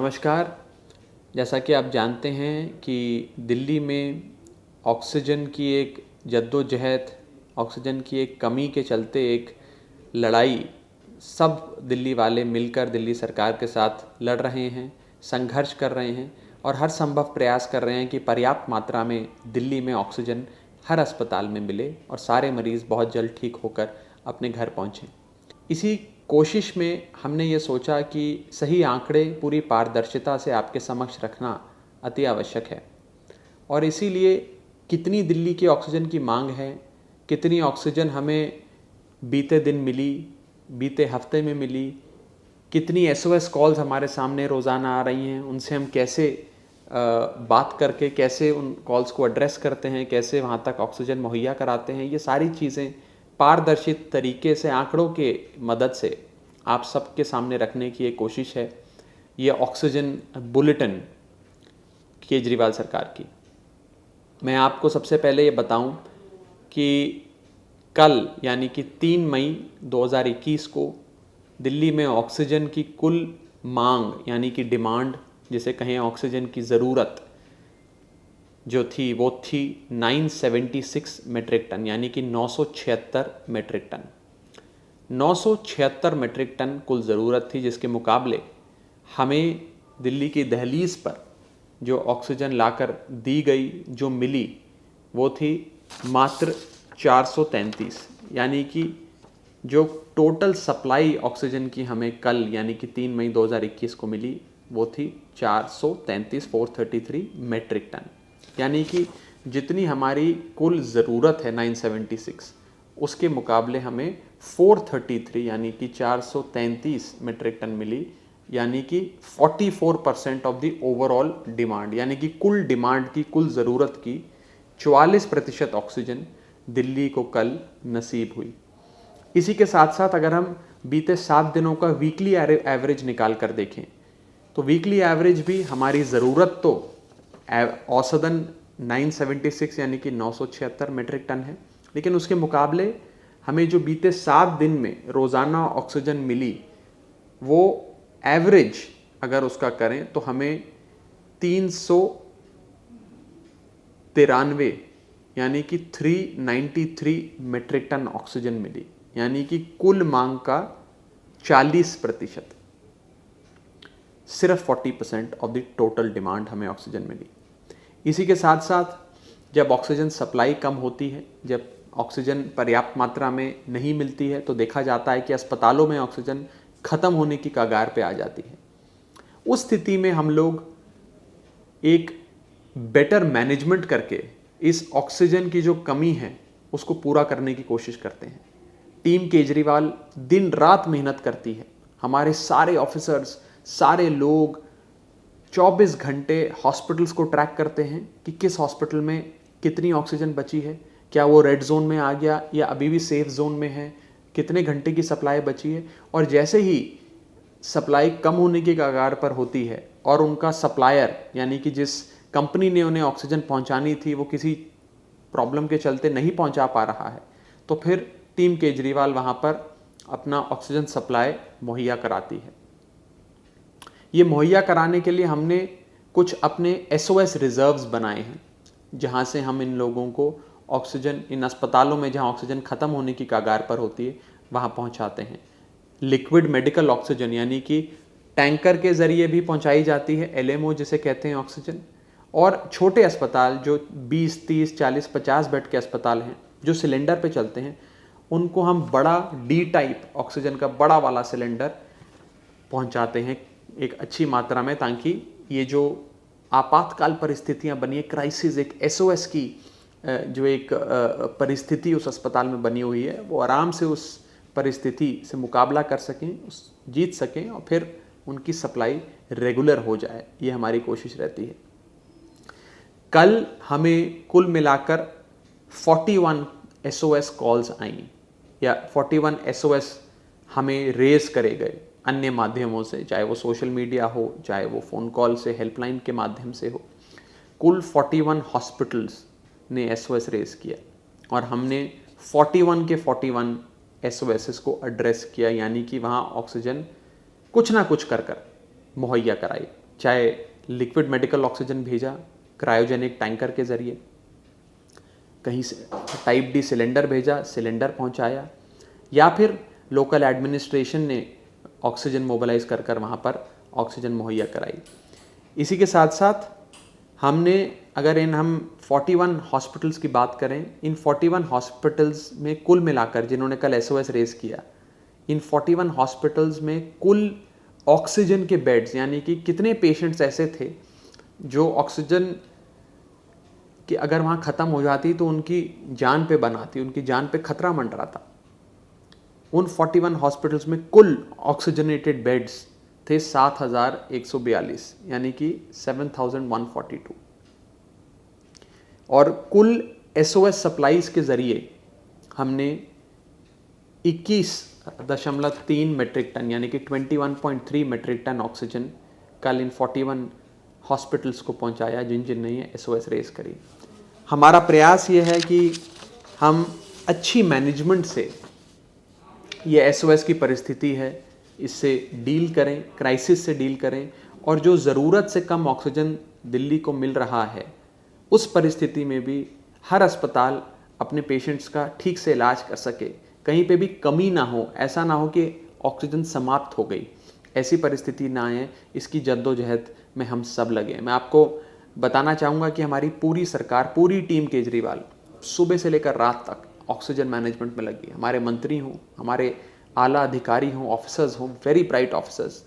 नमस्कार। जैसा कि आप जानते हैं कि दिल्ली में ऑक्सीजन की एक जद्दोजहद, ऑक्सीजन की एक कमी के चलते एक लड़ाई सब दिल्ली वाले मिलकर दिल्ली सरकार के साथ लड़ रहे हैं, संघर्ष कर रहे हैं और हर संभव प्रयास कर रहे हैं कि पर्याप्त मात्रा में दिल्ली में ऑक्सीजन हर अस्पताल में मिले और सारे मरीज़ बहुत जल्द ठीक होकर अपने घर पहुँचें। इसी कोशिश में हमने ये सोचा कि सही आंकड़े पूरी पारदर्शिता से आपके समक्ष रखना अति आवश्यक है और इसीलिए कितनी दिल्ली की ऑक्सीजन की मांग है, कितनी ऑक्सीजन हमें बीते दिन मिली, बीते हफ्ते में मिली, कितनी एसओएस कॉल्स हमारे सामने रोज़ाना आ रही हैं, उनसे हम कैसे बात करके कैसे उन कॉल्स को एड्रेस करते हैं, कैसे वहाँ तक ऑक्सीजन मुहैया कराते हैं, ये सारी चीज़ें पारदर्शी तरीके से आंकड़ों के मदद से आप सबके सामने रखने की एक कोशिश है। ये ऑक्सीजन बुलेटिन केजरीवाल सरकार की। मैं आपको सबसे पहले ये बताऊं कि कल यानी कि 3 मई 2021 को दिल्ली में ऑक्सीजन की कुल मांग यानी कि डिमांड, जिसे कहें ऑक्सीजन की ज़रूरत, जो थी वो थी 976 मेट्रिक टन यानी कि 976 मेट्रिक टन। 976 मेट्रिक टन कुल ज़रूरत थी, जिसके मुकाबले हमें दिल्ली की दहलीज़ पर जो ऑक्सीजन लाकर दी गई, जो मिली, वो थी मात्र 433, यानी कि जो टोटल सप्लाई ऑक्सीजन की हमें कल यानी कि 3 मई 2021 को मिली वो थी 433 मेट्रिक टन। यानी कि जितनी हमारी कुल ज़रूरत है 976, उसके मुकाबले हमें 433 यानी कि 433 मेट्रिक टन मिली, यानी कि 44% ऑफ द ओवरऑल डिमांड, यानी कि कुल डिमांड की, कुल ज़रूरत की 44% ऑक्सीजन दिल्ली को कल नसीब हुई। इसी के साथ साथ अगर हम बीते 7 दिनों का वीकली एवरेज निकाल कर देखें तो वीकली एवरेज भी हमारी ज़रूरत तो औसतन 976 यानी कि 976 मेट्रिक टन है, लेकिन उसके मुकाबले हमें जो बीते 7 दिन में रोज़ाना ऑक्सीजन मिली वो एवरेज अगर उसका करें तो हमें 393 यानी कि 393 मेट्रिक टन ऑक्सीजन मिली, यानी कि कुल मांग का 40%, सिर्फ 40% ऑफ द टोटल डिमांड हमें ऑक्सीजन मिली। इसी के साथ साथ जब ऑक्सीजन सप्लाई कम होती है, जब ऑक्सीजन पर्याप्त मात्रा में नहीं मिलती है, तो देखा जाता है कि अस्पतालों में ऑक्सीजन ख़त्म होने की कगार पे आ जाती है। उस स्थिति में हम लोग एक बेटर मैनेजमेंट करके इस ऑक्सीजन की जो कमी है उसको पूरा करने की कोशिश करते हैं। टीम केजरीवाल दिन रात मेहनत करती है। हमारे सारे ऑफिसर्स, सारे लोग 24 घंटे हॉस्पिटल्स को ट्रैक करते हैं कि किस हॉस्पिटल में कितनी ऑक्सीजन बची है, क्या वो रेड जोन में आ गया या अभी भी सेफ जोन में है, कितने घंटे की सप्लाई बची है। और जैसे ही सप्लाई कम होने की कगार पर होती है और उनका सप्लायर यानी कि जिस कंपनी ने उन्हें ऑक्सीजन पहुंचानी थी वो किसी प्रॉब्लम के चलते नहीं पहुंचा पा रहा है, तो फिर टीम केजरीवाल वहां पर अपना ऑक्सीजन सप्लाई मुहैया कराती है। ये मुहैया कराने के लिए हमने कुछ अपने एसओएस रिजर्व्स बनाए हैं, जहां से हम इन लोगों को ऑक्सीजन, इन अस्पतालों में जहां ऑक्सीजन ख़त्म होने की कगार पर होती है वहां पहुंचाते हैं। लिक्विड मेडिकल ऑक्सीजन यानी कि टैंकर के ज़रिए भी पहुंचाई जाती है, एलएमओ जिसे कहते हैं ऑक्सीजन। और छोटे अस्पताल जो 20, 30, 40, 50 बेड के अस्पताल हैं जो सिलेंडर पे चलते हैं, उनको हम बड़ा डी टाइप ऑक्सीजन का बड़ा वाला सिलेंडर पहुंचाते हैं एक अच्छी मात्रा में, ताकि ये जो आपातकाल परिस्थितियां बनी है, क्राइसिस, एक एसओएस की जो एक परिस्थिति उस अस्पताल में बनी हुई है, वो आराम से उस परिस्थिति से मुकाबला कर सकें, जीत सकें और फिर उनकी सप्लाई रेगुलर हो जाए। ये हमारी कोशिश रहती है। कल हमें कुल मिलाकर 41 एसओएस कॉल्स आई या 41 एसओएस हमें रेज करे गए अन्य माध्यमों से, चाहे वो सोशल मीडिया हो, चाहे वो फ़ोन कॉल से, हेल्पलाइन के माध्यम से हो। कुल 41 हॉस्पिटल्स ने एसओएस रेज किया और हमने 41 के 41 एसओएस को एड्रेस किया, यानी कि वहाँ ऑक्सीजन कुछ ना कुछ कर मुहैया कराई। चाहे लिक्विड मेडिकल ऑक्सीजन भेजा क्रायोजेनिक टैंकर के ज़रिए, कहीं से टाइप डी सिलेंडर भेजा, सिलेंडर पहुंचाया, या फिर लोकल एडमिनिस्ट्रेशन ने ऑक्सीजन मोबिलाइज कर कर वहाँ पर ऑक्सीजन मुहैया कराई। इसी के साथ साथ हमने, अगर हम 41 हॉस्पिटल्स की बात करें, इन 41 हॉस्पिटल्स में कुल मिलाकर, जिन्होंने कल SOS रेस किया, इन 41 हॉस्पिटल्स में कुल ऑक्सीजन के बेड्स, यानी कि कितने पेशेंट्स ऐसे थे जो ऑक्सीजन कि अगर वहाँ ख़त्म हो जाती तो उनकी जान पे बनाती, उनकी जान पे खतरा मंडराता। उन 41 हॉस्पिटल्स में कुल ऑक्सीजनेटेड बेड्स थे 7,142, यानी कि 7,142, और कुल SOS सप्लाईज के ज़रिए हमने 21.3 मेट्रिक टन, यानी कि 21.3 मेट्रिक टन ऑक्सीजन कल इन 41 हॉस्पिटल्स को पहुंचाया जिन ने SOS रेस करी। हमारा प्रयास ये है कि हम अच्छी मैनेजमेंट से ये SOS की परिस्थिति है इससे डील करें, क्राइसिस से डील करें, और जो ज़रूरत से कम ऑक्सीजन दिल्ली को मिल रहा है उस परिस्थिति में भी हर अस्पताल अपने पेशेंट्स का ठीक से इलाज कर सके, कहीं पे भी कमी ना हो, ऐसा ना हो कि ऑक्सीजन समाप्त हो गई, ऐसी परिस्थिति ना आए, इसकी जद्दोजहद में हम सब लगे। मैं आपको बताना चाहूँगा कि हमारी पूरी सरकार, पूरी टीम केजरीवाल सुबह से लेकर रात तक ऑक्सीजन मैनेजमेंट में लगी है। हमारे मंत्री हों, हमारे आला अधिकारी हों, ऑफिसर्स हों, वेरी ब्राइट ऑफिसर्स,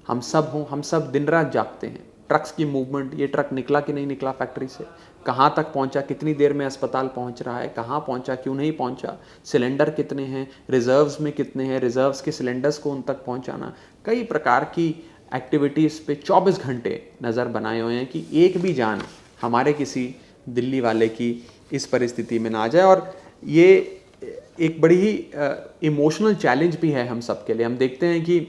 हम सब दिन रात जागते हैं। ट्रक्स की मूवमेंट, ये ट्रक निकला कि नहीं निकला फैक्ट्री से, कहाँ तक पहुँचा, कितनी देर में अस्पताल पहुँच रहा है, कहाँ पहुँचा, क्यों नहीं पहुँचा, सिलेंडर कितने हैं, रिजर्व्स में कितने हैं, रिजर्व्स के सिलेंडर्स को उन तक पहुँचाना, कई प्रकार की एक्टिविटीज़ पे 24 घंटे नज़र बनाए हुए हैं कि एक भी जान हमारे किसी दिल्ली वाले की इस परिस्थिति में ना आ जाए। और ये एक बड़ी ही इमोशनल चैलेंज भी है हम सब के लिए। हम देखते हैं कि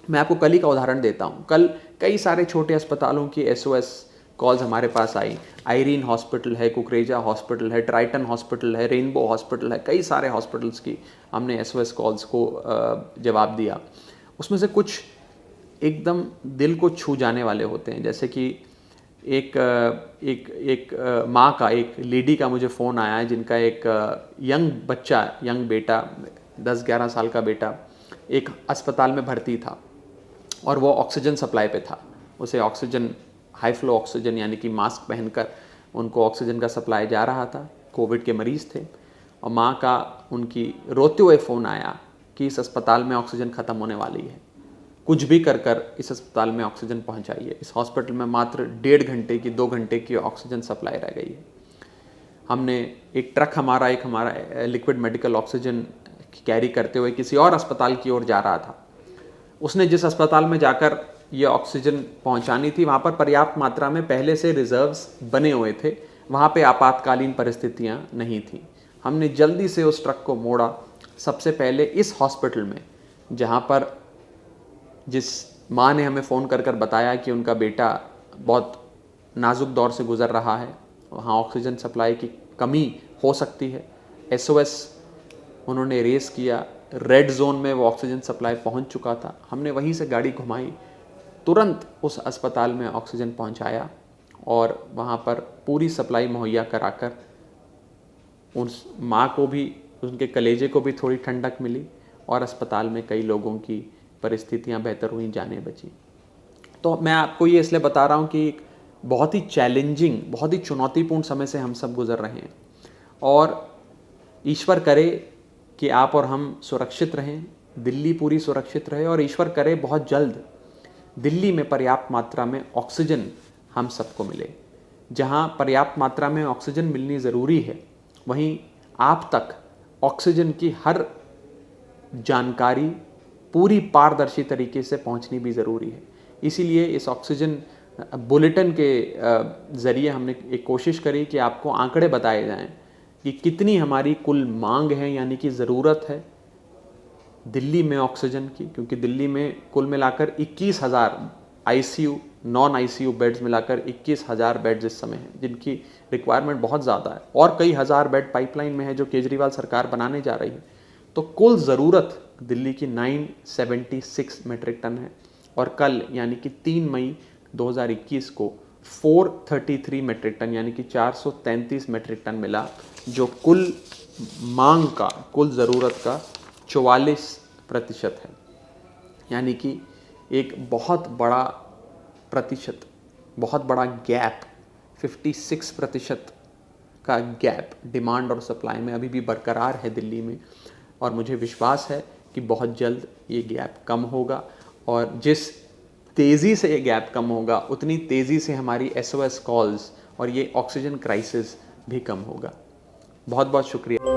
मैं आपको कल ही का उदाहरण देता हूँ, कल कई सारे छोटे अस्पतालों की SOS कॉल्स हमारे पास आई। आयरीन हॉस्पिटल है, कुकरेजा हॉस्पिटल है, ट्राइटन हॉस्पिटल है, रेनबो हॉस्पिटल है, कई सारे हॉस्पिटल्स की हमने SOS कॉल्स को जवाब दिया। उसमें से कुछ एकदम दिल को छू जाने वाले होते हैं, जैसे कि एक माँ का, एक लेडी का मुझे फ़ोन आया है जिनका एक यंग बेटा, 10-11 साल का बेटा एक अस्पताल में भर्ती था और वो ऑक्सीजन सप्लाई पे था। उसे ऑक्सीजन, हाई फ्लो ऑक्सीजन यानी कि मास्क पहनकर उनको ऑक्सीजन का सप्लाई जा रहा था। कोविड के मरीज़ थे और माँ का उनकी रोते हुए फ़ोन आया कि इस अस्पताल में ऑक्सीजन ख़त्म होने वाली है, कुछ भी कर इस अस्पताल में ऑक्सीजन पहुंचाइए। इस हॉस्पिटल में मात्र 1.5 घंटे की, 2 घंटे की ऑक्सीजन सप्लाई रह गई है। हमने एक ट्रक हमारा लिक्विड मेडिकल ऑक्सीजन कैरी करते हुए किसी और अस्पताल की ओर जा रहा था। उसने जिस अस्पताल में जाकर ये ऑक्सीजन पहुंचानी थी वहाँ पर पर्याप्त मात्रा में पहले से रिजर्व्स बने हुए थे, वहाँ पे आपातकालीन परिस्थितियाँ नहीं थी। हमने जल्दी से उस ट्रक को मोड़ा, सबसे पहले इस हॉस्पिटल में जहाँ पर जिस माँ ने हमें फ़ोन कर बताया कि उनका बेटा बहुत नाजुक दौर से गुज़र रहा है, वहाँ ऑक्सीजन सप्लाई की कमी हो सकती है। SOS उन्होंने रेस किया, रेड जोन में वो ऑक्सीजन सप्लाई पहुँच चुका था। हमने वहीं से गाड़ी घुमाई, तुरंत उस अस्पताल में ऑक्सीजन पहुँचाया और वहाँ पर पूरी सप्लाई मुहैया कराकर उस माँ को भी, उनके कलेजे को भी थोड़ी ठंडक मिली और अस्पताल में कई लोगों की परिस्थितियां बेहतर हुई, जानें बची। तो मैं आपको ये इसलिए बता रहा हूँ कि बहुत ही चैलेंजिंग, बहुत ही चुनौतीपूर्ण समय से हम सब गुजर रहे हैं और ईश्वर करे कि आप और हम सुरक्षित रहें, दिल्ली पूरी सुरक्षित रहे और ईश्वर करे बहुत जल्द दिल्ली में पर्याप्त मात्रा में ऑक्सीजन हम सबको मिले। जहाँ पर्याप्त मात्रा में ऑक्सीजन मिलनी ज़रूरी है, वहीं आप तक ऑक्सीजन की हर जानकारी पूरी पारदर्शी तरीके से पहुंचनी भी ज़रूरी है। इसीलिए इस ऑक्सीजन बुलेटिन के ज़रिए हमने एक कोशिश करी कि आपको आंकड़े बताए जाएं कि कितनी हमारी कुल मांग है, यानी कि ज़रूरत है दिल्ली में ऑक्सीजन की, क्योंकि दिल्ली में कुल मिलाकर 21,000 ICU, नॉन ICU बेड्स मिलाकर 21,000 बेड्स इस समय हैं, जिनकी रिक्वायरमेंट बहुत ज़्यादा है और कई हज़ार बेड पाइपलाइन में है जो केजरीवाल सरकार बनाने जा रही है। तो कुल ज़रूरत दिल्ली की 976 मेट्रिक टन है और कल यानी कि 3 मई 2021 को 433 मेट्रिक टन यानी कि 433 मेट्रिक टन मिला, जो कुल मांग का, कुल ज़रूरत का 44% है। यानी कि एक बहुत बड़ा प्रतिशत, बहुत बड़ा गैप, 56% का गैप डिमांड और सप्लाई में अभी भी बरकरार है दिल्ली में। और मुझे विश्वास है कि बहुत जल्द ये गैप कम होगा, और जिस तेज़ी से ये गैप कम होगा उतनी तेज़ी से हमारी SOS कॉल्स और ये ऑक्सीजन क्राइसिस भी कम होगा। बहुत बहुत शुक्रिया।